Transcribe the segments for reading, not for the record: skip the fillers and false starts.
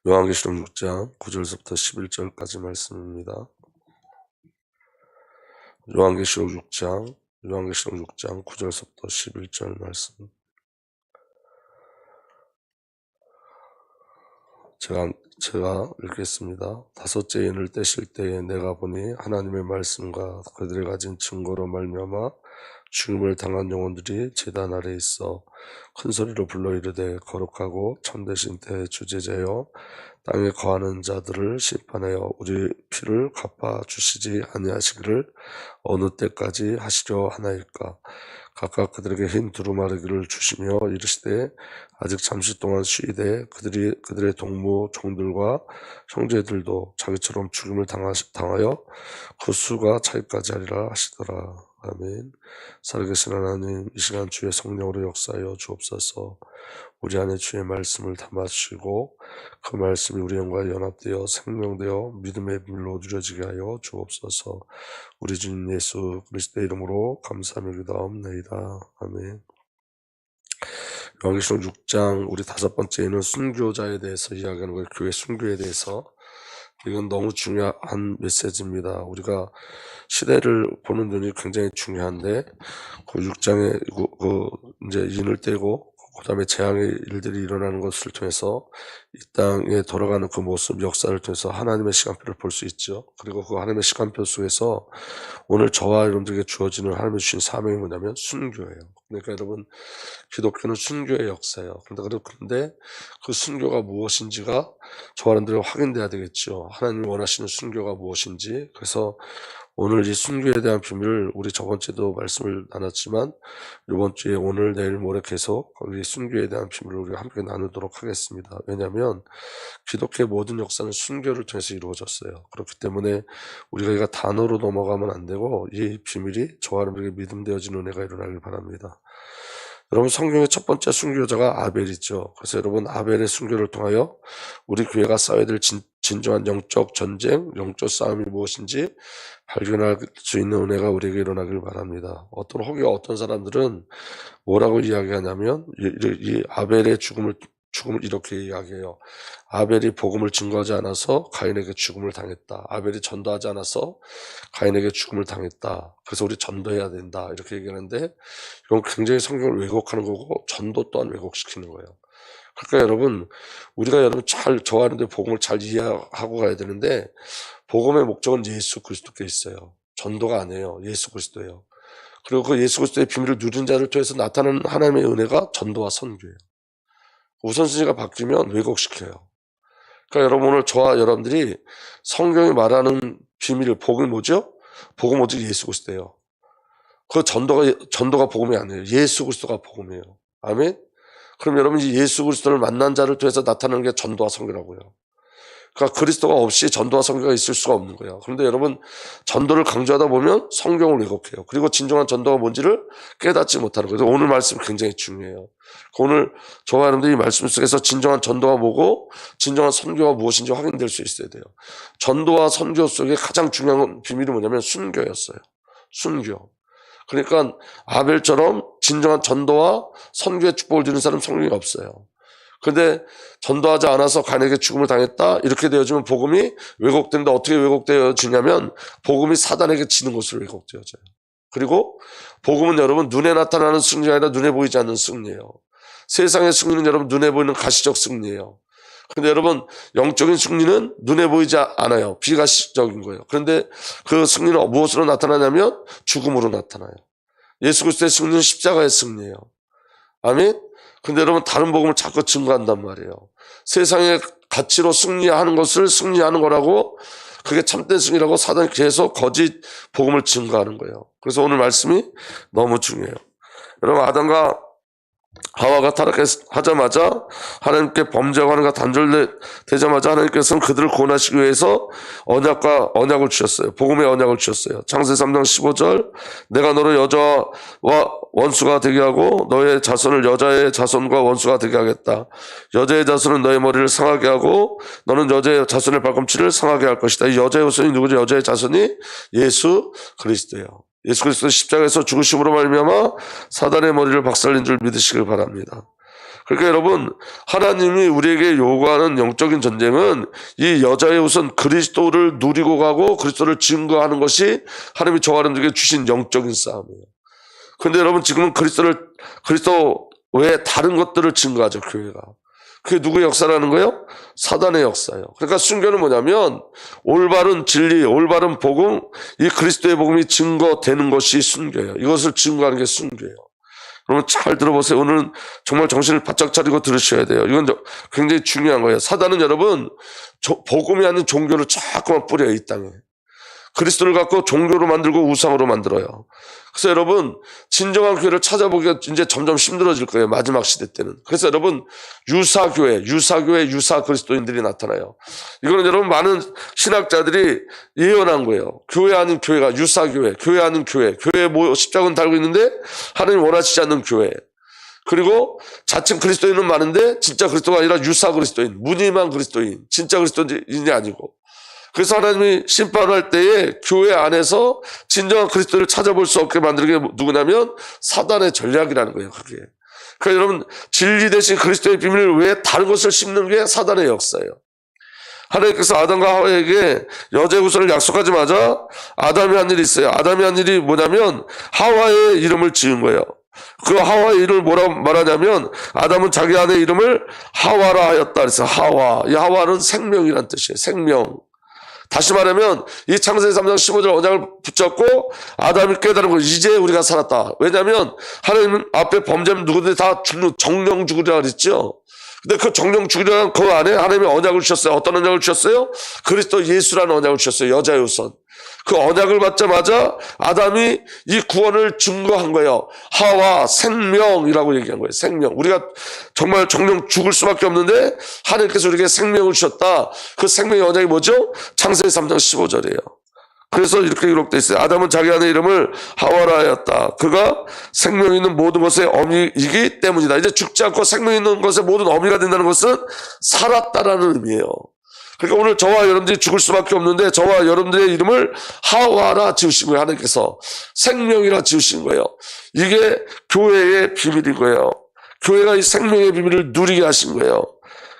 요한계시록 6장 9절부터 11절까지 말씀입니다. 요한계시록 6장 9절부터 11절 말씀. 제가 읽겠습니다. 다섯째 인을 떼실 때에 내가 보니 하나님의 말씀과 그들이 가진 증거로 말미암아 죽음을 당한 영혼들이 제단 아래 있어 큰 소리로 불러 이르되 거룩하고 참되신 대주제자여 땅에 거하는 자들을 심판하여 우리 피를 갚아 주시지 아니하시기를 어느 때까지 하시려 하나이까. 각각 그들에게 흰 두루마리를 주시며 이르시되 아직 잠시 동안 쉬이되 그들의 동무 종들과 형제들도 자기처럼 죽음을 당하여 그 수가 차기까지 하리라 하시더라. 아멘. 살아계신 하나님, 이 시간 주의 성령으로 역사하여 주옵소서. 우리 안에 주의 말씀을 담아주시고 그 말씀이 우리 영과 연합되어 생명되어 믿음의 비밀로 누려지게 하여 주옵소서. 우리 주님 예수 그리스도의 이름으로 감사하며 기도하옵나이다. 아멘. 요한계시록 6장 우리 5번째는 순교자에 대해서 이야기하는 거예요. 교회 순교에 대해서. 이건 너무 중요한 메시지입니다. 우리가 시대를 보는 눈이 굉장히 중요한데 그 6장에 이제 인을 떼고 그 다음에 재앙의 일들이 일어나는 것을 통해서 이 땅에 돌아가는 그 모습, 역사를 통해서 하나님의 시간표를 볼 수 있죠. 그리고 그 하나님의 시간표 속에서 오늘 저와 여러분들에게 주어지는 하나님이 주신 사명이 뭐냐면 순교예요. 그러니까 여러분, 기독교는 순교의 역사예요. 그런데 그 순교가 무엇인지가 저와 여러분들이 확인돼야 되겠죠. 하나님이 원하시는 순교가 무엇인지. 그래서 오늘 이 순교에 대한 비밀을 우리 저번 주에도 말씀을 나눴지만 이번 주에 오늘 내일 모레 계속 이 순교에 대한 비밀을 우리가 함께 나누도록 하겠습니다. 왜냐하면 기독교의 모든 역사는 순교를 통해서 이루어졌어요. 그렇기 때문에 우리가 이거 단어로 넘어가면 안 되고 이 비밀이 저와 여러분에게 믿음되어지는 은혜가 일어나길 바랍니다. 여러분, 성경의 첫 번째 순교자가 아벨이죠. 그래서 여러분, 아벨의 순교를 통하여 우리 교회가 싸워야 될 진정한 영적 전쟁, 영적 싸움이 무엇인지 발견할 수 있는 은혜가 우리에게 일어나길 바랍니다. 어떤 사람들은 뭐라고 이야기하냐면 이 아벨의 죽음을 이렇게 이야기해요. 아벨이 복음을 증거하지 않아서 가인에게 죽음을 당했다. 아벨이 전도하지 않아서 가인에게 죽음을 당했다. 그래서 우리 전도해야 된다. 이렇게 얘기하는데 이건 굉장히 성경을 왜곡하는 거고 전도 또한 왜곡시키는 거예요. 그러니까 여러분, 우리가 저와 여러분들 복음을 잘 이해하고 가야 되는데 복음의 목적은 예수 그리스도께 있어요. 전도가 아니에요. 예수 그리스도예요. 그리고 그 예수 그리스도의 비밀을 누린 자를 통해서 나타나는 하나님의 은혜가 전도와 선교예요. 우선순위가 바뀌면 왜곡시켜요. 그러니까 여러분, 오늘 저와 여러분들이 성경이 말하는 비밀을, 복음이 뭐죠? 복음 오직 예수 그리스도예요. 그 전도가 복음이 아니에요. 예수 그리스도가 복음이에요. 아멘? 그럼 여러분이 예수 그리스도를 만난 자를 통해서 나타나는 게 전도와 선교라고요. 그러니까 그리스도가 없이 전도와 선교가 있을 수가 없는 거예요. 그런데 여러분, 전도를 강조하다 보면 성경을 왜곡해요. 그리고 진정한 전도가 뭔지를 깨닫지 못하는 거예요. 오늘 말씀 굉장히 중요해요. 오늘 저와 여러분들이 이 말씀 속에서 진정한 전도가 뭐고 진정한 선교가 무엇인지 확인될 수 있어야 돼요. 전도와 선교 속에 가장 중요한 비밀이 뭐냐면 순교였어요. 순교. 그러니까 아벨처럼 진정한 전도와 선교의 축복을 주는 사람 성경이 없어요. 그런데 전도하지 않아서 가인에게 죽음을 당했다 이렇게 되어지면 복음이 왜곡되는데 어떻게 왜곡되어지냐면 복음이 사단에게 지는 것으로 왜곡되어져요. 그리고 복음은 여러분 눈에 나타나는 승리가 아니라 눈에 보이지 않는 승리예요. 세상의 승리는 여러분 눈에 보이는 가시적 승리예요. 그런데 여러분, 영적인 승리는 눈에 보이지 않아요. 비가시적인 거예요. 그런데 그 승리는 무엇으로 나타나냐면 죽음으로 나타나요. 예수 그리스도의 승리는 십자가의 승리예요. 아멘? 근데 여러분, 다른 복음을 자꾸 증거한단 말이에요. 세상의 가치로 승리하는 것을 승리하는 거라고, 그게 참된 승리라고 사단이 계속 거짓 복음을 증거하는 거예요. 그래서 오늘 말씀이 너무 중요해요. 여러분, 아담과 하와가 타락하자마자 하나님께 범죄하는 것과 단절되자마자 하나님께서는 그들을 구원하시기 위해서 언약을 주셨어요. 복음의 언약을 주셨어요. 창세기 3장 15절 내가 너를 여자와 원수가 되게 하고 너의 자손을 여자의 자손과 원수가 되게 하겠다. 여자의 자손은 너의 머리를 상하게 하고 너는 여자의 자손의 발꿈치를 상하게 할 것이다. 이 여자의 자손이 누구죠? 여자의 자손이 예수 그리스도예요. 예수 그리스도 십자가에서 죽으심으로 말미암아 사단의 머리를 박살낸 줄 믿으시길 바랍니다. 그러니까 여러분, 하나님이 우리에게 요구하는 영적인 전쟁은 이 여자의 우선 그리스도를 누리고 가고 그리스도를 증거하는 것이 하나님이 저 사람들에게 주신 영적인 싸움이에요. 그런데 여러분, 지금은 그리스도 외에 다른 것들을 증거하죠, 교회가. 그게 누구의 역사라는 거예요? 사단의 역사예요. 그러니까 순교는 뭐냐면 올바른 진리, 올바른 복음, 이 그리스도의 복음이 증거되는 것이 순교예요. 이것을 증거하는 게 순교예요. 여러분 잘 들어보세요. 오늘은 정말 정신을 바짝 차리고 들으셔야 돼요. 이건 굉장히 중요한 거예요. 사단은 여러분 복음이 아닌 종교를 자꾸만 뿌려요, 이 땅에. 그리스도를 갖고 종교로 만들고 우상으로 만들어요. 그래서 여러분 진정한 교회를 찾아보기가 이제 점점 힘들어질 거예요, 마지막 시대 때는. 그래서 여러분 유사교회, 유사 그리스도인들이 나타나요. 이거는 여러분 많은 신학자들이 예언한 거예요. 교회 아닌 교회가 유사교회, 교회 아닌 교회, 교회에 십자가는 달고 있는데 하나님 원하시지 않는 교회. 그리고 자칭 그리스도인은 많은데 진짜 그리스도가 아니라 유사 그리스도인, 무늬만 그리스도인, 진짜 그리스도인이 아니고. 그래서 하나님이 심판할 때에 교회 안에서 진정한 그리스도를 찾아볼 수 없게 만드는 게 누구냐면 사단의 전략이라는 거예요, 그게. 그러니까 여러분, 진리 대신 그리스도의 비밀을 외에 다른 것을 심는 게 사단의 역사예요. 하나님께서 아담과 하와에게 여자의 후손을 약속하자마자 아담이 한 일이 있어요. 아담이 한 일이 뭐냐면 하와의 이름을 지은 거예요. 그 하와의 이름을 뭐라고 말하냐면 아담은 자기 아내의 이름을 하와라 하였다. 그래서 하와, 이 하와는 생명이란 뜻이에요. 생명. 다시 말하면 이 창세기 3장 15절 언약을 붙잡고 아담이 깨달은 거, 이제 우리가 살았다. 왜냐하면 하나님 앞에 범죄하면 누구든지 다 정령 죽으리라 그랬죠. 근데 그 정령 죽으리라는 그 안에 하나님이 언약을 주셨어요. 어떤 언약을 주셨어요? 그리스도 예수라는 언약을 주셨어요. 여자의 우선. 그 언약을 받자마자 아담이 이 구원을 증거한 거예요. 하와 생명이라고 얘기한 거예요. 생명. 우리가 정말 정령 죽을 수밖에 없는데 하나님께서 우리에게 생명을 주셨다. 그 생명의 언약이 뭐죠? 창세기 3장 15절이에요. 그래서 이렇게 기록되어 있어요. 아담은 자기 아내 이름을 하와라 하였다. 그가 생명 있는 모든 것의 어미이기 때문이다. 이제 죽지 않고 생명 있는 것의 모든 어미가 된다는 것은 살았다라는 의미예요. 그러니까 오늘 저와 여러분들이 죽을 수밖에 없는데 저와 여러분들의 이름을 하와라 지으신 거예요. 하나님께서 생명이라 지으신 거예요. 이게 교회의 비밀인 거예요. 교회가 이 생명의 비밀을 누리게 하신 거예요.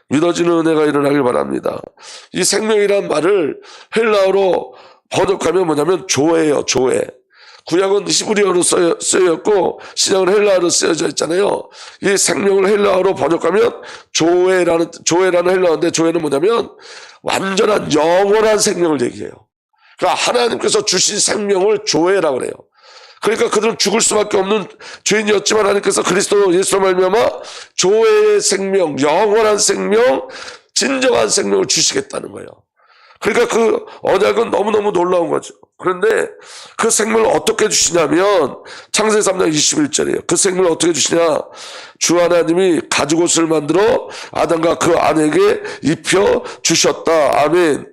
믿어지는 은혜가 일어나길 바랍니다. 이 생명이란 말을 헬라어로 번역하면 뭐냐면 조예요, 조예. 구약은 히브리어로 쓰였고 신약은 헬라어로 쓰여져 있잖아요. 이 생명을 헬라어로 번역하면 조예라는 헬라어인데 조예는 뭐냐면 완전한 영원한 생명을 얘기해요. 그러니까 하나님께서 주신 생명을 조예라고 그래요. 그러니까 그들은 죽을 수밖에 없는 죄인이었지만 하나님께서 그리스도 예수로 말미암아 조예의 생명, 영원한 생명, 진정한 생명을 주시겠다는 거예요. 그러니까 그 언약은 너무너무 놀라운 거죠. 그런데 그 생명을 어떻게 주시냐면 창세기 3장 21절이에요. 그 생명을 어떻게 주시냐? 주 하나님이 가죽옷을 만들어 아담과 그 아내에게 입혀 주셨다. 아멘.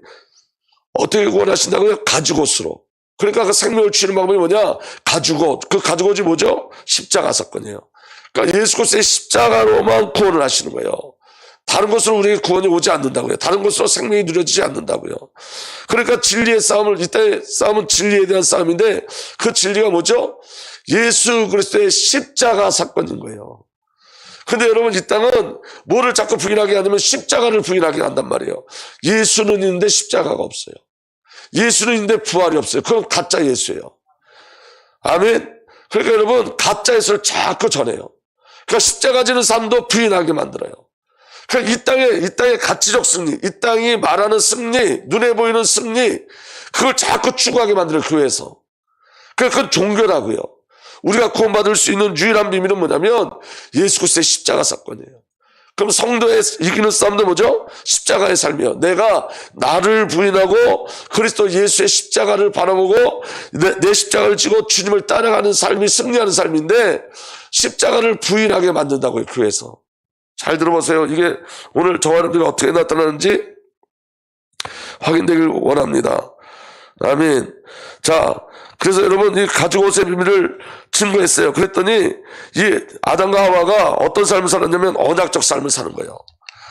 어떻게 구원하신다고요? 가죽옷으로. 그러니까 그 생명을 주시는 방법이 뭐냐? 가죽옷. 그 가죽옷이 뭐죠? 십자가 사건이에요. 그러니까 예수 그리스도의 십자가로만 구원을 하시는 거예요. 다른 것으로 우리에게 구원이 오지 않는다고요. 다른 것으로 생명이 누려지지 않는다고요. 그러니까 진리의 싸움을, 이때의 싸움은 진리에 대한 싸움인데 그 진리가 뭐죠? 예수 그리스도의 십자가 사건인 거예요. 근데 여러분 이 땅은 뭐를 자꾸 부인하게 하냐면 십자가를 부인하게 한단 말이에요. 예수는 있는데 십자가가 없어요. 예수는 있는데 부활이 없어요. 그건 가짜 예수예요. 아멘. 그러니까 여러분 가짜 예수를 자꾸 전해요. 그러니까 십자가 지는 삶도 부인하게 만들어요. 그러니까 이 땅의 가치적 승리, 이 땅이 말하는 승리, 눈에 보이는 승리, 그걸 자꾸 추구하게 만들어요, 교회에서. 그건 종교라고요. 우리가 구원받을 수 있는 유일한 비밀은 뭐냐면 예수 그리스도의 십자가 사건이에요. 그럼 성도의 이기는 싸움도 뭐죠? 십자가의 삶이에요. 내가 나를 부인하고 그리스도 예수의 십자가를 바라보고 내 십자가를 지고 주님을 따라가는 삶이 승리하는 삶인데 십자가를 부인하게 만든다고요, 교회에서. 잘 들어보세요. 이게 오늘 저와 여러분들이 어떻게 나타나는지 확인되길 원합니다. 아멘. 자, 그래서 여러분 이 가죽옷의 비밀을 증거했어요. 그랬더니 이 아담과 하와가 어떤 삶을 살았냐면 언약적 삶을 사는 거예요.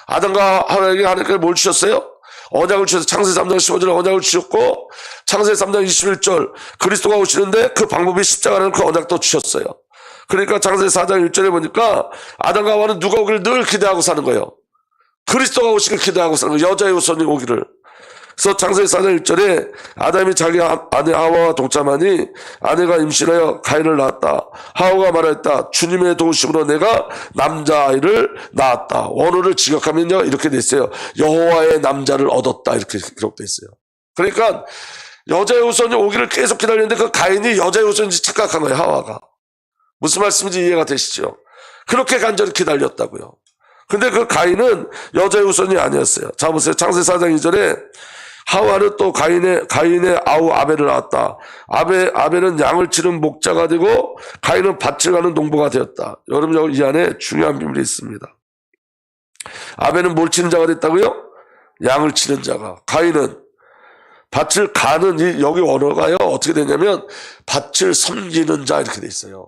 아담과 하와에게 하나님께서 뭘 주셨어요? 언약을 주셔서 창세기 3장 15절에 언약을 주셨고 창세기 3장 21절 그리스도가 오시는데 그 방법이 십자가라는 그 언약도 주셨어요. 그러니까 창세기 4장 1절에 보니까 아담과 하와는 누가 오기를 늘 기대하고 사는 거예요. 그리스도가 오시길 기대하고 사는 거예요. 여자의 후손이 오기를. 그래서 창세기 4장 1절에 아담이 자기 아내 하와와 동참하니 아내가 임신하여 가인을 낳았다. 하와가 말하였다. 주님의 도우심으로 내가 남자아이를 낳았다. 원어를 직역하면요 이렇게 돼 있어요. 여호와의 남자를 얻었다 이렇게 기록돼 있어요. 그러니까 여자의 후손이 오기를 계속 기다렸는데 그 가인이 여자의 후손인지 착각한 거예요. 하와가. 무슨 말씀인지 이해가 되시죠? 그렇게 간절히 기다렸다고요. 근데 그 가인은 여자의 후손이 아니었어요. 자 보세요. 창세기 4장 2절에 하와는 또 가인의 아우 아벨을 낳았다. 아벨은 양을 치는 목자가 되고 가인은 밭을 가는 농부가 되었다. 여러분 이 안에 중요한 비밀이 있습니다. 아벨은 뭘 치는 자가 됐다고요? 양을 치는 자가. 가인은 밭을 가는 여기 원어가요 어떻게 되냐면 밭을 섬기는 자 이렇게 돼 있어요.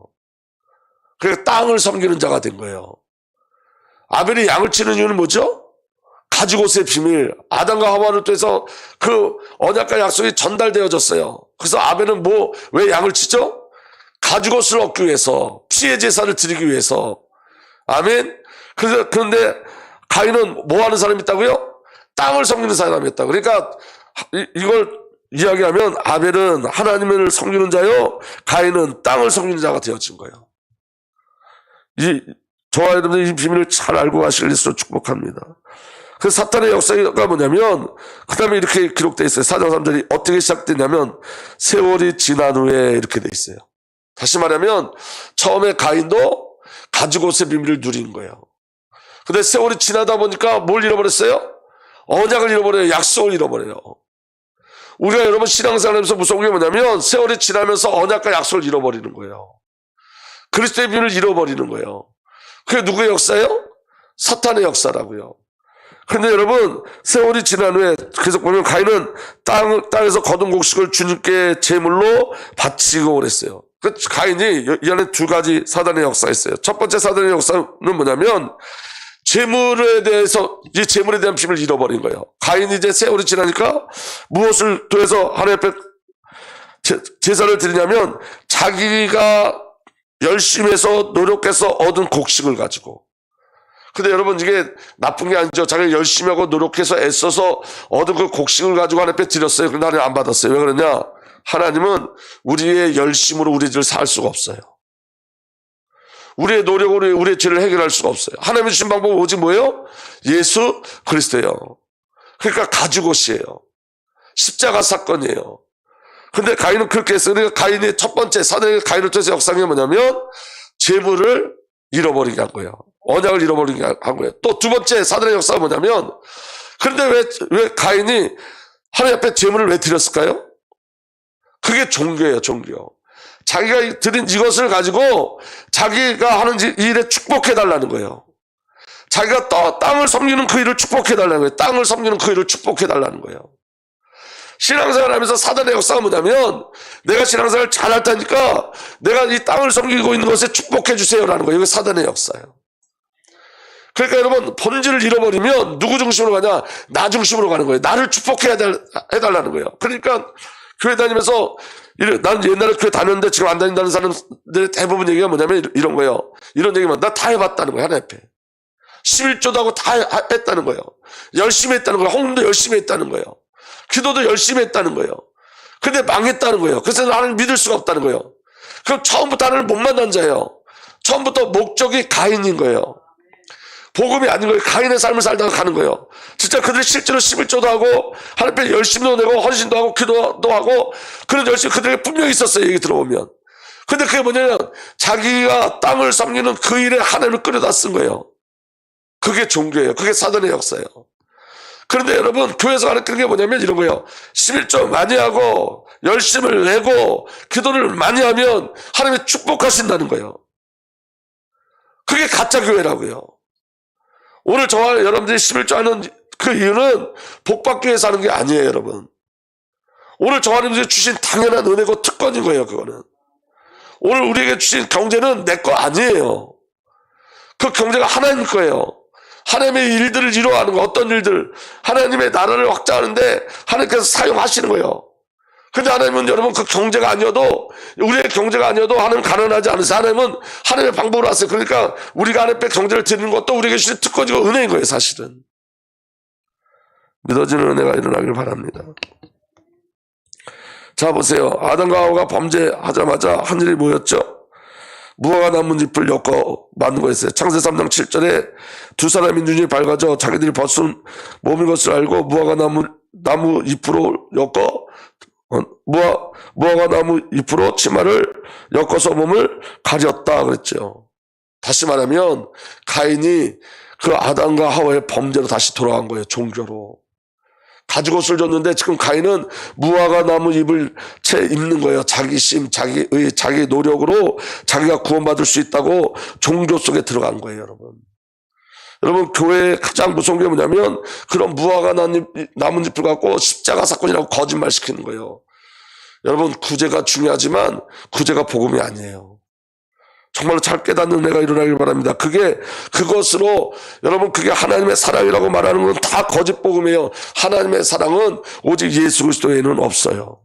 그러니까 땅을 섬기는 자가 된 거예요. 아벨이 양을 치는 이유는 뭐죠? 가죽옷의 비밀, 아담과 하와를 통해서 그 언약과 약속이 전달되어졌어요. 그래서 아벨은 왜 양을 치죠? 가죽옷을 얻기 위해서, 피해 제사를 드리기 위해서. 아멘. 그런데 가인은 뭐 하는 사람이 있다고요? 땅을 섬기는 사람이 있다. 그러니까 이걸 이야기하면 아벨은 하나님을 섬기는 자요, 가인은 땅을 섬기는 자가 되어진 거예요. 저와 여러분들 이 비밀을 잘 알고 가시길 예수로 축복합니다. 그 사탄의 역사가 뭐냐면 그 다음에 이렇게 기록되어 있어요. 4장 3절이 어떻게 시작되냐면 세월이 지난 후에 이렇게 돼 있어요. 다시 말하면 처음에 가인도 가죽옷의 비밀을 누린 거예요. 근데 세월이 지나다 보니까 뭘 잃어버렸어요? 언약을 잃어버려요. 약속을 잃어버려요. 우리가 여러분 신앙생활하면서 무서운 게 뭐냐면 세월이 지나면서 언약과 약속을 잃어버리는 거예요. 그리스도의 비밀을 잃어버리는 거예요. 그게 누구의 역사예요? 사탄의 역사라고요. 그런데 여러분 세월이 지난 후에 계속 보면 가인은 땅에서 거둔 곡식을 주님께 제물로 바치고 그랬어요. 그 가인이 이 안에 두 가지 사단의 역사가 있어요. 첫 번째 사단의 역사는 뭐냐면 제물에 대한 비밀을 잃어버린 거예요. 가인이 이제 세월이 지나니까 무엇을 통해서 하나님 앞에 제사를 드리냐면 자기가 열심히 해서 노력해서 얻은 곡식을 가지고. 근데 여러분 이게 나쁜 게 아니죠. 자기가 열심히 하고 노력해서 애써서 얻은 그 곡식을 가지고 하나님 앞에 드렸어요. 그런데 하나님 안 받았어요. 왜 그러냐? 하나님은 우리의 열심으로 우리 죄를 살 수가 없어요. 우리의 노력으로 우리의 죄를 해결할 수가 없어요. 하나님이 주신 방법은 오직 뭐예요? 예수 그리스도예요. 그러니까 가죽옷이에요. 십자가 사건이에요. 근데 가인은 그렇게 했어요. 그러니까 가인의 첫 번째 사단의 가인을 통해서 역상이 뭐냐면 재물을 잃어버리게 한 거예요. 언약을 잃어버리게 한 거예요. 또 두 번째 사단의 역사가 뭐냐면 그런데 왜 가인이 하나님 앞에 재물을 왜 드렸을까요? 그게 종교예요. 종교. 자기가 드린 이것을 가지고 자기가 하는 일에 축복해달라는 거예요. 자기가 땅을 섬기는 그 일을 축복해달라는 거예요. 땅을 섬기는 그 일을 축복해달라는 거예요. 신앙생활 하면서 사단의 역사가 뭐냐면 내가 신앙생활 잘할 테니까 내가 이 땅을 섬기고 있는 것에 축복해 주세요라는 거예요. 이게 사단의 역사예요. 그러니까 여러분 본질을 잃어버리면 누구 중심으로 가냐? 나 중심으로 가는 거예요. 나를 축복해달라는 거예요. 그러니까 교회 다니면서 나는 옛날에 교회 다녔는데 지금 안 다닌다는 사람들의 대부분 얘기가 뭐냐면 이런 거예요. 이런 얘기만 나 다 해봤다는 거예요. 하나님 앞에 11조도 하고 다 했다는 거예요. 열심히 했다는 거예요. 홍림도 열심히 했다는 거예요. 기도도 열심히 했다는 거예요. 근데 망했다는 거예요. 그래서 하나님 믿을 수가 없다는 거예요. 그럼 처음부터 하나님을 못 만난 자예요. 처음부터 목적이 가인인 거예요. 복음이 아닌 거예요. 가인의 삶을 살다가 가는 거예요. 진짜 그들이 실제로 11조도 하고 하나님 앞에 열심도 내고 헌신도 하고 기도도 하고 그런 열심이 그들에게 분명히 있었어요. 얘기 들어보면. 근데 그게 뭐냐면 자기가 땅을 섬기는 그 일에 하나님을 끌어다 쓴 거예요. 그게 종교예요. 그게 사단의 역사예요. 그런데 여러분 교회에서 가르치는 게 뭐냐면 이런 거예요. 11조 많이 하고 열심을 내고 기도를 많이 하면 하나님이 축복하신다는 거예요. 그게 가짜 교회라고요. 오늘 저와 여러분들이 11조 하는 그 이유는 복받기 위해서 하는 게 아니에요. 여러분 오늘 저와 여러분들이 주신 당연한 은혜고 특권인 거예요. 그거는 오늘 우리에게 주신 경제는 내 거 아니에요. 그 경제가 하나님 거예요. 하나님의 일들을 이루어가는 거, 어떤 일들, 하나님의 나라를 확장하는데 하나님께서 사용하시는 거예요. 근데 하나님은 여러분 그 경제가 아니어도, 우리의 경제가 아니어도 하나님 가난하지 않으세요. 하나님은 하나님의 방법으로 하세요. 그러니까 우리가 하나님께 경제를 드리는 것도 우리에게 주신 특권이고 은혜인 거예요, 사실은. 믿어지는 은혜가 일어나길 바랍니다. 자, 보세요. 아담과 하와가 범죄하자마자 한 일이 뭐였죠? 무화과 나뭇잎을 엮어 만든 거였어요. 창세기 3장 7절에 두 사람이 눈이 밝아져 자기들이 벗은 몸인 것을 알고 무화과 나무 잎으로 엮어 무화과 나무 잎으로 치마를 엮어서 몸을 가렸다 그랬죠. 다시 말하면 가인이 그 아담과 하와의 범죄로 다시 돌아간 거예요. 종교로. 가죽옷을 줬는데 지금 가인은 무화과 나무 잎을 채 입는 거예요. 자기 심, 자기 노력으로 자기가 구원받을 수 있다고 종교 속에 들어간 거예요, 여러분. 여러분, 교회의 가장 무서운 게 뭐냐면 그런 무화과 나뭇잎을 갖고 십자가 사건이라고 거짓말 시키는 거예요. 여러분, 구제가 중요하지만 구제가 복음이 아니에요. 정말로 잘 깨닫는 은혜가 일어나길 바랍니다. 그것으로 여러분, 그게 하나님의 사랑이라고 말하는 건 다 거짓 복음이에요. 하나님의 사랑은 오직 예수 그리스도에는 없어요.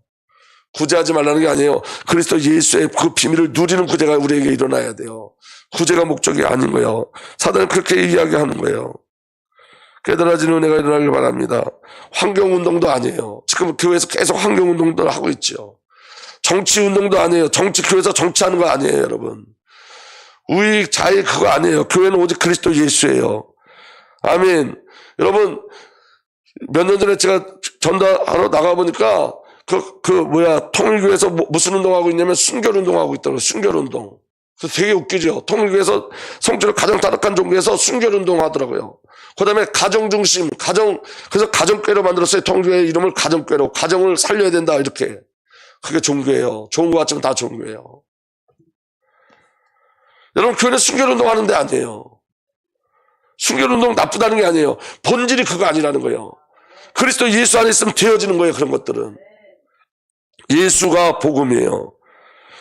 구제하지 말라는 게 아니에요. 그리스도 예수의 그 비밀을 누리는 구제가 우리에게 일어나야 돼요. 구제가 목적이 아닌 거예요. 사단은 그렇게 이야기하는 거예요. 깨달아지는 은혜가 일어나길 바랍니다. 환경운동도 아니에요. 지금 교회에서 계속 환경운동도 하고 있죠. 정치운동도 아니에요. 교회에서 정치하는 거 아니에요, 여러분. 우익, 좌익 그거 아니에요. 교회는 오직 그리스도 예수예요. 아멘. 여러분, 몇 년 전에 제가 전도하러 나가보니까 통일교에서 무슨 운동하고 있냐면 순결운동하고 있더라고요. 순결운동. 그래서 되게 웃기죠. 통일교에서 성적으로 가장 타락한 종교에서 순결운동 하더라고요. 그 다음에 가정중심, 그래서 가정교회로 만들었어요. 통일교의 이름을 가정교회로. 가정을 살려야 된다, 이렇게. 그게 종교예요. 좋은 것 같지만 다 종교예요. 여러분, 교회는 순결운동 하는 데 아니에요. 순결운동 나쁘다는 게 아니에요. 본질이 그거 아니라는 거예요. 그리스도 예수 안에 있으면 되어지는 거예요, 그런 것들은. 예수가 복음이에요.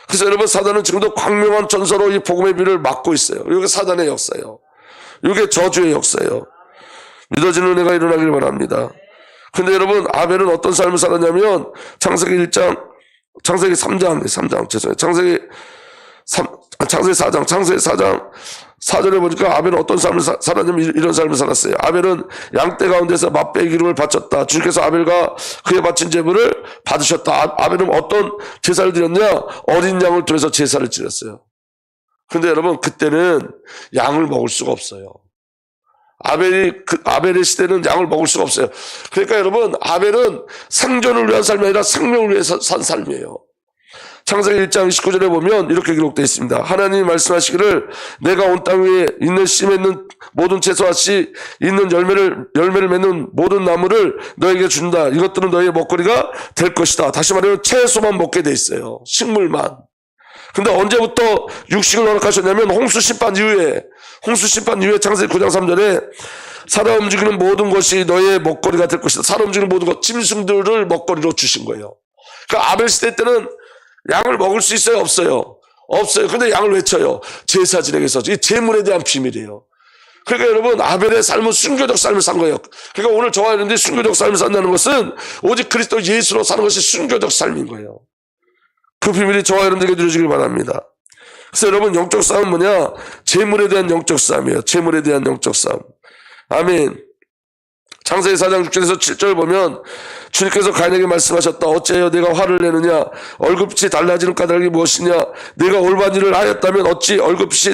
그래서 여러분, 사단은 지금도 광명한 전서로 이 복음의 비를 막고 있어요. 이게 사단의 역사예요. 이게 저주의 역사예요. 믿어지는 은혜가 일어나길 바랍니다. 근데 여러분, 아벨은 어떤 삶을 살았냐면 창세기 4장 4절에 보니까 아벨은 어떤 삶을 살았냐면 이런 삶을 살았어요. 아벨은 양떼 가운데서 맛배기 기름을 바쳤다. 주께서 아벨과 그에 바친 제물을 받으셨다. 아벨은 어떤 제사를 드렸냐? 어린 양을 통해서 제사를 드렸어요. 근데 여러분, 그때는 양을 먹을 수가 없어요. 아벨의 시대는 양을 먹을 수가 없어요. 그러니까 여러분, 아벨은 생존을 위한 삶이 아니라 생명을 위해서 산 삶이에요. 창세기 1장 29절에 보면 이렇게 기록되어 있습니다. 하나님이 말씀하시기를 내가 온 땅 위에 있는 심에 있는 모든 채소와 씨 있는 열매를 맺는 모든 나무를 너에게 준다. 이것들은 너희의 먹거리가 될 것이다. 다시 말하면 채소만 먹게 돼 있어요. 식물만. 근데 언제부터 육식을 허락하셨냐면 홍수 심판 이후에 창세기 9장 3절에 살아 움직이는 모든 것이 너의 먹거리가 될 것이다. 살아 움직이는 모든 것, 짐승들을 먹거리로 주신 거예요. 그러니까 아벨 시대 때는 양을 먹을 수 있어요? 없어요? 없어요. 근데 양을 왜 쳐요? 제사 지내기에서. 이 제물에 대한 비밀이에요. 그러니까 여러분, 아벨의 삶은 순교적 삶을 산 거예요. 그러니까 오늘 저와 여러분들이 순교적 삶을 산다는 것은 오직 그리스도 예수로 사는 것이 순교적 삶인 거예요. 그 비밀이 저와 여러분들에게 누려지길 바랍니다. 그래서 여러분, 영적 싸움은 뭐냐? 제물에 대한 영적 싸움이에요. 제물에 대한 영적 싸움. 아멘. 창세기 4장 6절에서 7절 보면 주님께서 가인에게 말씀하셨다. 어찌하여 내가 화를 내느냐? 얼굴빛이 달라지는 까닭이 무엇이냐? 내가 올바른 일을 하였다면 어찌 얼굴빛이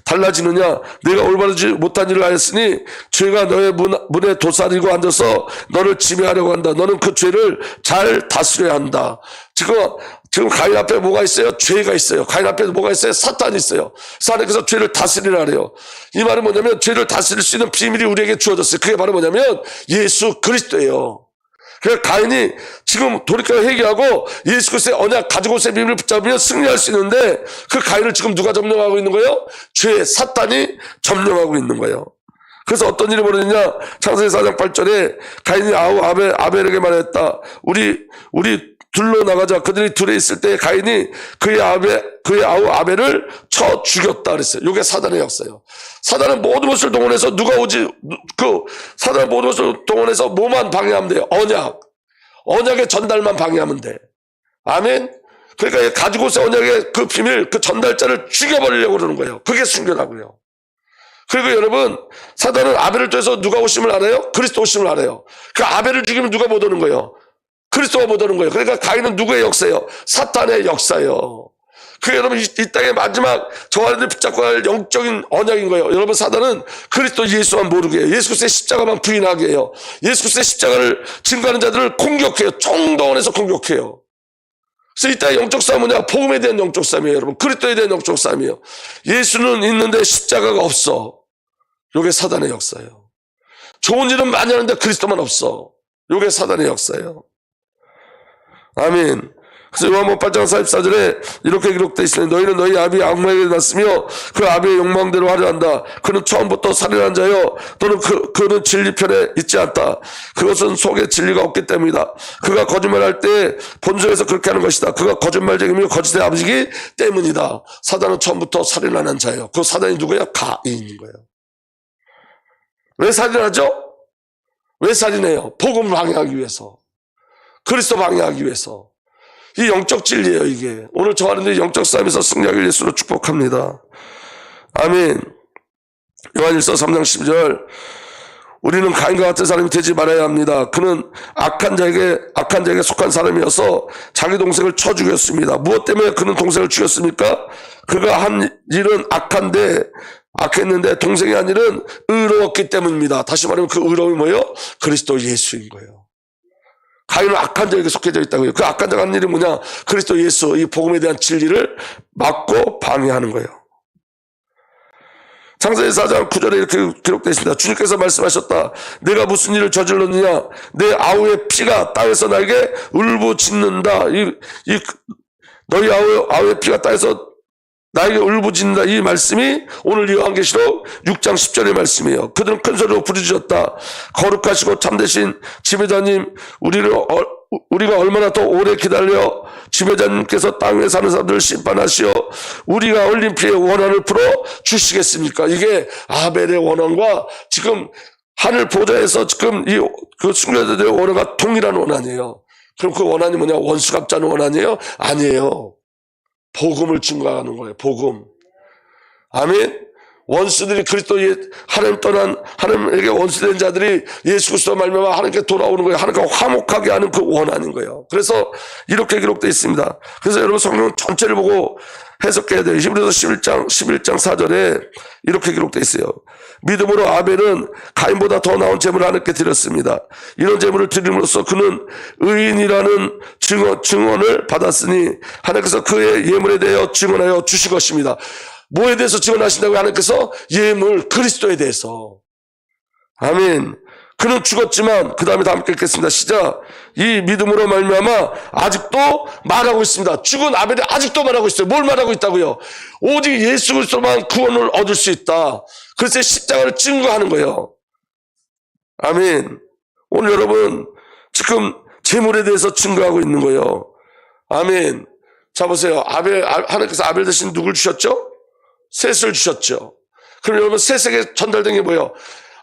달라지느냐? 내가 올바르지 못한 일을 하였으니 죄가 너의 문에 도사리고 앉아서 너를 지배하려고 한다. 너는 그 죄를 잘 다스려야 한다. 지금 가인 앞에 뭐가 있어요? 죄가 있어요. 가인 앞에 뭐가 있어요? 사탄이 있어요. 사탄께서 죄를 다스리라 그래요. 이 말은 뭐냐면 죄를 다스릴 수 있는 비밀이 우리에게 주어졌어요. 그게 바로 뭐냐면 예수 그리스도예요. 그래서 가인이 지금 돌이켜 회개하고 예수 그리스도의 언약 가지고서의 비밀을 붙잡으면 승리할 수 있는데 그 가인을 지금 누가 점령하고 있는 거예요? 죄, 사탄이 점령하고 있는 거예요. 그래서 어떤 일이 벌어지냐? 창세기 4장 8절에 가인이 아벨에게 말했다. 우리 둘로 나가자. 그들이 둘에 있을 때 가인이 그의 아우 아벨을 쳐 죽였다 그랬어요. 이게 사단의 역사예요. 사단은 모든 것을 동원해서 사단은 모든 것을 동원해서 뭐만 방해하면 돼요? 언약의 전달만 방해하면 돼. 아멘. 그러니까 가지고 있어 언약의 그 비밀, 그 전달자를 죽여버리려고 그러는 거예요. 그게 순교라고요. 그리고 여러분, 사단은 아벨을 통해서 누가 오심을 알아요? 그리스도 오심을 알아요. 그 아벨을 죽이면 누가 못 오는 거예요? 그리스도가 못 오는 거예요. 그러니까 가인은 누구의 역사예요? 사탄의 역사예요. 그 여러분, 이 땅의 마지막 저하들이 붙잡고 할 영적인 언약인 거예요. 여러분, 사단은 그리스도 예수만 모르게 해요. 예수 그리스도의 십자가만 부인하게 해요. 예수 그리스도의 십자가를 증거하는 자들을 공격해요. 총동원해서 공격해요. 그래서 이 땅의 영적 싸움은 뭐냐? 복음에 대한 영적 싸움이에요, 여러분. 그리스도에 대한 영적 싸움이에요. 예수는 있는데 십자가가 없어. 요게 사단의 역사예요. 좋은 일은 많이 하는데 그리스도만 없어. 요게 사단의 역사예요. 아멘. 그래서 요한복음 8장 44절에 이렇게 기록되어 있습니다. 너희는 너희 아비 악마에게 났으며 그 아비의 욕망대로 하려 한다. 그는 처음부터 살인한 자여 또는 그는 진리 편에 있지 않다. 그것은 속에 진리가 없기 때문이다. 그가 거짓말할 때 본성에서 그렇게 하는 것이다. 그가 거짓말쟁이며 거짓의 아버지이기 때문이다. 사단은 처음부터 살인하는 자예요. 그 사단이 누구예요? 가인인 거예요. 왜 살인하죠? 왜 살인해요? 복음을 방해하기 위해서. 그리스도 방해하기 위해서. 이 영적 진리예요, 이게. 오늘 저와 여러분들이 영적 싸움에서 승리하길 예수로 축복합니다. 아멘. 요한일서 3장 10절. 우리는 가인과 같은 사람이 되지 말아야 합니다. 그는 악한 자에게 속한 사람이어서 자기 동생을 쳐 죽였습니다. 무엇 때문에 그는 동생을 죽였습니까? 그가 한 일은 악했는데 동생이 한 일은 의로웠기 때문입니다. 다시 말하면 그 의로움이 뭐예요? 그리스도 예수인 거예요. 가인은 악한 자에게 속해져 있다고요. 그 악한 자가 하는 일이 뭐냐? 그리스도 예수, 이 복음에 대한 진리를 막고 방해하는 거예요. 창세기 4장 9절에 이렇게 기록되어 있습니다. 주님께서 말씀하셨다. 내가 무슨 일을 저질렀느냐? 내 아우의 피가 땅에서 나에게 울부짖는다. 너희 아우의 피가 땅에서 나에게 울부짖는다. 이 말씀이 오늘 요한계시록 6장 10절의 말씀이에요. 그들은 큰 소리로 부르짖었다. 거룩하시고 참되신 지배자님, 우리가 얼마나 더 오래 기다려 지배자님께서 땅에 사는 사람들을 심판하시어 우리가 흘린 피의 원한을 풀어 주시겠습니까? 이게 아벨의 원한과 지금 하늘 보좌에서 지금 그 순교자들의 원한과 동일한 원한이에요. 그럼 그 원한이 뭐냐? 원수갑자는 원한이에요? 아니에요. 복음을 증거하는 거예요. 복음. 아멘. 원수들이 그리스도의 하나님 떠난 하나님에게 원수된 자들이 예수 그리스도 말미암아 하나님께 돌아오는 거예요. 하나님과 화목하게 하는 그 원한인 거예요. 그래서 이렇게 기록되어 있습니다. 그래서 여러분 성경 전체를 보고 해석해야 돼요. 히브리서 11장 4절에 이렇게 기록되어 있어요. 믿음으로 아벨은 가인보다 더 나은 제물을 하나님께 드렸습니다. 이런 제물을 드림으로써 그는 의인이라는 증언을 받았으니 하나님께서 그의 예물에 대하여 증언하여 주실 것입니다. 뭐에 대해서 증언하신다고 하나님께서? 예물, 그리스도에 대해서. 아멘. 그는 죽었지만 그 다음에 다 함께 읽겠습니다. 시작. 이 믿음으로 말미암아 아직도 말하고 있습니다. 죽은 아벨이 아직도 말하고 있어요. 뭘 말하고 있다고요? 오직 예수 그리스도만 구원을 얻을 수 있다. 그래서 십자가를 증거하는 거예요. 아멘. 오늘 여러분 지금 재물에 대해서 증거하고 있는 거예요. 아멘. 자 보세요. 하나님께서 아벨 대신 누굴 주셨죠? 셋을 주셨죠. 그럼 여러분 셋에게 전달된 게 뭐예요?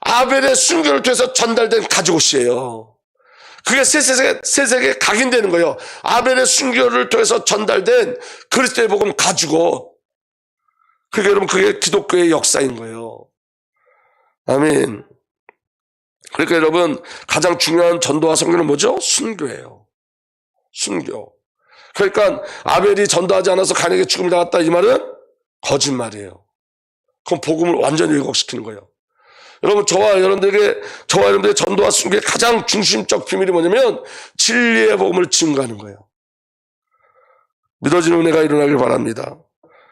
아벨의 순교를 통해서 전달된 가죽옷이에요. 그게 셋에게 각인되는 거예요. 아벨의 순교를 통해서 전달된 그리스도의 복음 가죽옷. 그게 여러분 그게 기독교의 역사인 거예요. 아멘. 그러니까 여러분 가장 중요한 전도와 선교는 뭐죠? 순교예요. 순교. 그러니까 아벨이 전도하지 않아서 가인에게 죽음을 당했다 이 말은 거짓말이에요. 그럼 복음을 완전히 왜곡시키는 거예요. 여러분 저와 여러분들의 전도와 순교의 가장 중심적 비밀이 뭐냐면 진리의 복음을 증거하는 거예요. 믿어지는 은혜가 일어나길 바랍니다.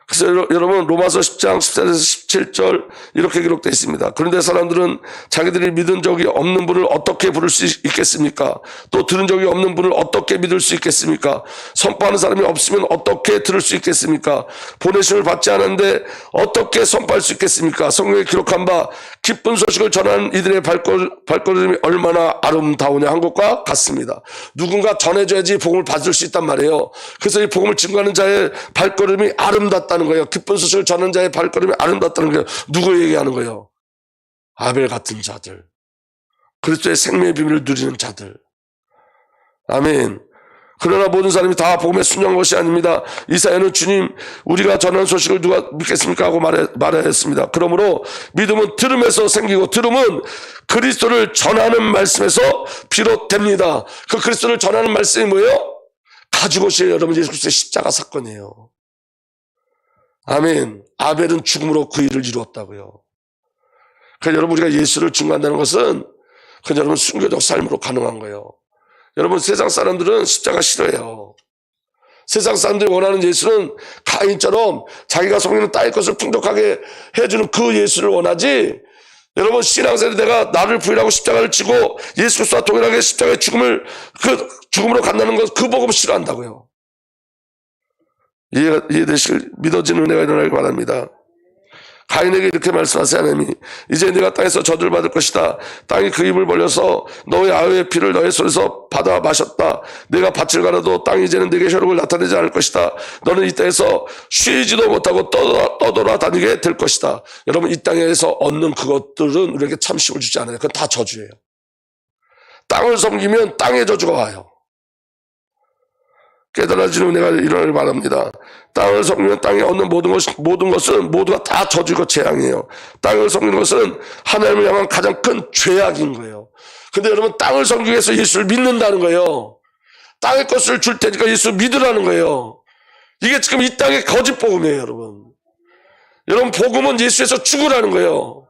그래서 여러분 로마서 10장 14절에서 17절 이렇게 기록되어 있습니다. 그런데 사람들은 자기들이 믿은 적이 없는 분을 어떻게 부를 수 있겠습니까? 또 들은 적이 없는 분을 어떻게 믿을 수 있겠습니까? 선포하는 사람이 없으면 어떻게 들을 수 있겠습니까? 보내심을 받지 않았는데 어떻게 선포할 수 있겠습니까? 성경에 기록한 바 기쁜 소식을 전하는 이들의 발걸음이 얼마나 아름다우냐 한 것과 같습니다. 누군가 전해줘야지 복음을 받을 수 있단 말이에요. 그래서 이 복음을 증거하는 자의 발걸음이 아름답다는 거예요. 기쁜 소식을 전하는 자의 발걸음이 아름답다는 거예요. 누구 얘기하는 거예요? 아벨 같은 자들. 그리스도의 생명의 비밀을 누리는 자들. 아멘. 그러나 모든 사람이 다 복음에 순종한 것이 아닙니다. 이사야는 주님 우리가 전하는 소식을 누가 믿겠습니까? 하고 말하였습니다. 그러므로 믿음은 들음에서 생기고 들음은 그리스도를 전하는 말씀에서 비롯됩니다. 그 그리스도를 전하는 말씀이 뭐예요? 가지고 오실 여러분 예수 그리스도의 십자가 사건이에요. 아멘. 아벨은 죽음으로 그 일을 이루었다고요. 그러니까 여러분 우리가 예수를 증거한다는 것은 그 여러분 순교적 삶으로 가능한 거예요. 여러분 세상 사람들은 십자가 싫어해요. 세상 사람들이 원하는 예수는 가인처럼 자기가 섬기는 딸의 것을 풍족하게 해주는 그 예수를 원하지, 여러분 신앙생활 내가 나를 부인하고 십자가를 지고 예수 그리스도와 동일하게 십자가의 죽음으로 간다는 것, 그 복음을 싫어한다고요. 이해되실 믿어지는 은혜가 일어나길 바랍니다. 가인에게 이렇게 말씀하세요. 하나님이 이제 네가 땅에서 저주를 받을 것이다. 땅이 그 입을 벌려서 너의 아우의 피를 너의 손에서 받아 마셨다. 네가 밭을 갈아도 땅이 이제는 네게 혈육을 나타내지 않을 것이다. 너는 이 땅에서 쉬지도 못하고 떠돌아다니게 될 것이다. 여러분 이 땅에서 얻는 그것들은 우리에게 참심을 주지 않아요. 그건 다 저주예요. 땅을 섬기면 땅의 저주가 와요. 깨달아지는 은혜가 일어나길 바랍니다. 땅을 섬기면 땅에 얻는 모든 것은 모두가 다 저주고 재앙이에요. 땅을 섬기는 것은 하나님을 향한 가장 큰 죄악인 거예요. 근데 여러분 땅을 섬기기 위해서 예수를 믿는다는 거예요. 땅의 것을 줄 테니까 예수 믿으라는 거예요. 이게 지금 이 땅의 거짓 복음이에요. 여러분 복음은 예수에서 죽으라는 거예요.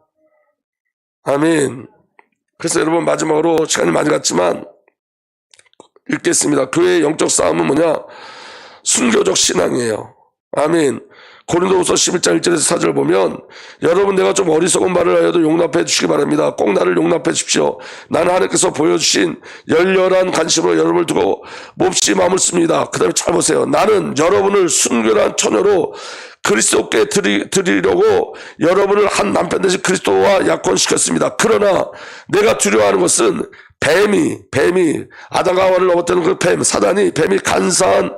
아멘. 그래서 여러분 마지막으로 시간이 많이 갔지만 읽겠습니다. 교회의 영적 싸움은 뭐냐? 순교적 신앙이에요. 아멘. 고린도후서 11장 1절에서 4절 보면 여러분 내가 좀 어리석은 말을 하여도 용납해 주시기 바랍니다. 꼭 나를 용납해 주십시오. 나는 하나님께서 보여주신 열렬한 관심으로 여러분을 두고 몹시 마음을 씁니다. 그 다음에 잘 보세요. 나는 여러분을 순결한 처녀로 그리스도께 드리려고 여러분을 한 남편 대신 그리스도와 약혼시켰습니다. 그러나 내가 두려워하는 것은 뱀이 아담과 하와를 넘어뜨리는 그 뱀, 사단이 뱀이 간사한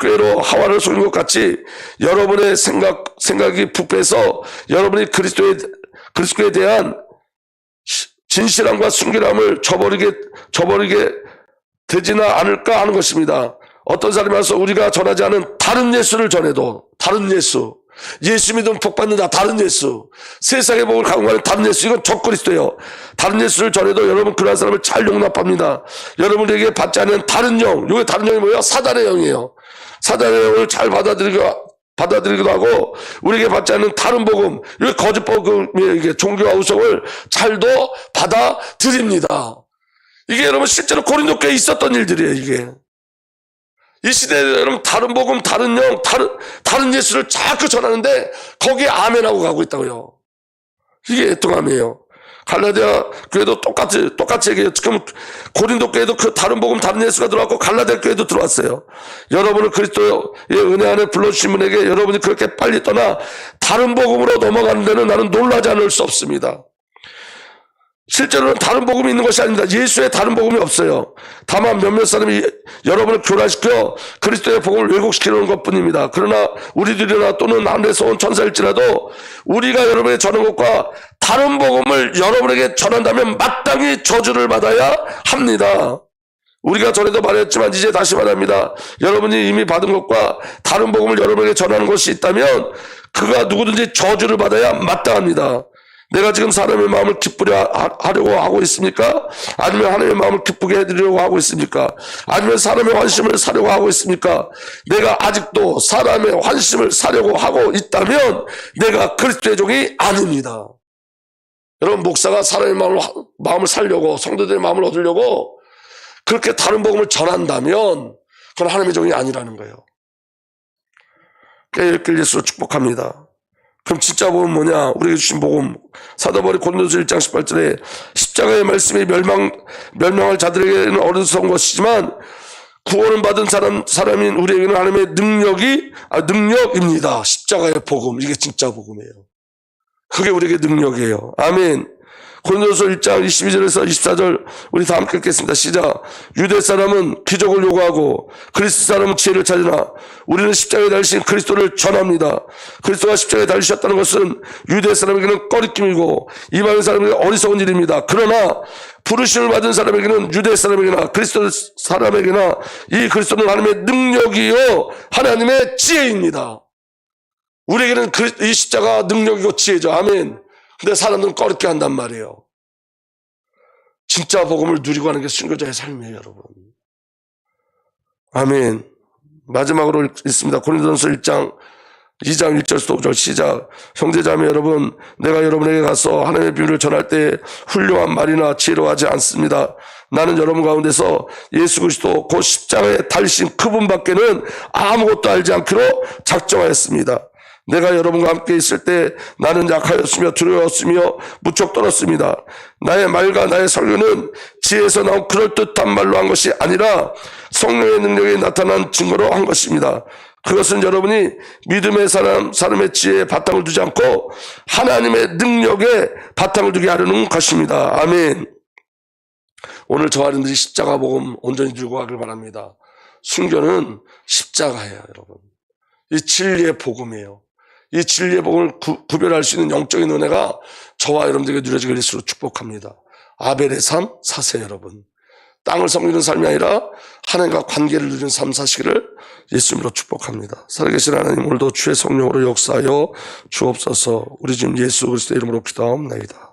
꾀로 하와를 속인 것 같이 여러분의 생각이 부패해서 여러분이 그리스도에 대한 진실함과 순결함을 저버리게 되지는 않을까 하는 것입니다. 어떤 사람이 와서 우리가 전하지 않은 다른 예수를 전해도, 다른 예수 믿으면 복 받는다, 다른 예수, 세상의 복을 강구하는 다른 예수, 이건 적그리스도예요. 다른 예수를 전해도 여러분 그러한 사람을 잘 용납합니다. 여러분에게 받지 않은 다른 영, 이게 다른 영이 뭐예요? 사단의 영이에요. 사단의 영을 잘 받아들이기도 하고, 우리에게 받지 않는 다른 복음, 이게 거짓 복음이에요. 이게 종교와 우성을 잘도 받아들입니다. 이게 여러분 실제로 고린도 교회에 있었던 일들이에요. 이게 이 시대에 여러분 다른 복음, 다른 영, 다른 예수를 자꾸 전하는데 거기에 아멘하고 가고 있다고요. 이게 애통함이에요. 갈라디아 교회도 똑같이 얘기해요. 지금 고린도 교회도 그 다른 복음, 다른 예수가 들어왔고 갈라디아 교회도 들어왔어요. 여러분을 그리스도의 은혜 안에 불러주신 분에게 여러분이 그렇게 빨리 떠나 다른 복음으로 넘어가는 데는 나는 놀라지 않을 수 없습니다. 실제로는 다른 복음이 있는 것이 아닙니다. 예수의 다른 복음이 없어요. 다만 몇몇 사람이 여러분을 교란시켜 그리스도의 복음을 왜곡시키는 것뿐입니다. 그러나 우리들이나 또는 하늘에서 온 천사일지라도 우리가 여러분에게 전하는 것과 다른 복음을 여러분에게 전한다면 마땅히 저주를 받아야 합니다. 우리가 전에도 말했지만 이제 다시 말합니다. 여러분이 이미 받은 것과 다른 복음을 여러분에게 전하는 것이 있다면 그가 누구든지 저주를 받아야 마땅합니다. 내가 지금 사람의 마음을 기쁘려 하려고 하고 있습니까? 아니면 하나님의 마음을 기쁘게 해드리려고 하고 있습니까? 아니면 사람의 환심을 사려고 하고 있습니까? 내가 아직도 사람의 환심을 사려고 하고 있다면 내가 그리스도의 종이 아닙니다. 여러분 목사가 사람의 마음을 살려고, 성도들의 마음을 얻으려고 그렇게 다른 복음을 전한다면 그건 하나님의 종이 아니라는 거예요. 깨어있길 예수로 축복합니다. 그럼 진짜 복음은 뭐냐? 우리에게 주신 복음, 사도 바울이 고린도서 1장 18절에 십자가의 말씀이 멸망할 자들에게는 어리석은 것이지만 구원을 받은 사람인 우리에게는 하나님의 능력입니다. 십자가의 복음, 이게 진짜 복음이에요. 그게 우리에게 능력이에요. 아멘. 고린도서 1장 22절에서 24절 우리 다 함께 읽겠습니다. 시작. 유대 사람은 기적을 요구하고 그리스 사람은 지혜를 찾으나 우리는 십자가에 달리신 그리스도를 전합니다. 그리스도가 십자가에 달리셨다는 것은 유대 사람에게는 꺼리낌이고 이방인 사람에게 어리석은 일입니다. 그러나 부르심을 받은 사람에게는 유대 사람에게나 그리스도 사람에게나 이 그리스도는 하나님의 능력이요 하나님의 지혜입니다. 우리에게는 이 십자가 능력이고 지혜죠. 아멘. 근데 사람들은 꺼리게 한단 말이에요. 진짜 복음을 누리고 하는 게 순교자의 삶이에요, 여러분. 아멘. 마지막으로 읽습니다. 고린도전서 2장 1절부터 5절 시작. 형제자매 여러분, 내가 여러분에게 가서 하나님의 비밀을 전할 때 훌륭한 말이나 지혜로워하지 않습니다. 나는 여러분 가운데서 예수 그리스도 곧 십자가에 달리신 그분밖에는 아무것도 알지 않기로 작정하였습니다. 내가 여러분과 함께 있을 때 나는 약하였으며 두려웠으며 무척 떨었습니다. 나의 말과 나의 설교는 지혜에서 나온 그럴듯한 말로 한 것이 아니라 성령의 능력이 나타난 증거로 한 것입니다. 그것은 여러분이 믿음의 사람의 지혜에 바탕을 두지 않고 하나님의 능력에 바탕을 두게 하려는 것입니다. 아멘. 오늘 저와 여러분들이 십자가 복음 온전히 들고 가길 바랍니다. 순교는 십자가예요, 여러분. 이 진리의 복음이에요. 이 진리의 복음을 구별할 수 있는 영적인 은혜가 저와 여러분들에게 누려지길 예수로 축복합니다. 아벨의 삶 사세요, 여러분. 땅을 섬기는 삶이 아니라 하나님과 관계를 누리는 삶 사시기를 예수님으로 축복합니다. 살아계신 하나님, 오늘도 주의 성령으로 역사하여 주옵소서. 우리 주님 예수 그리스도의 이름으로 기도하옵나이다.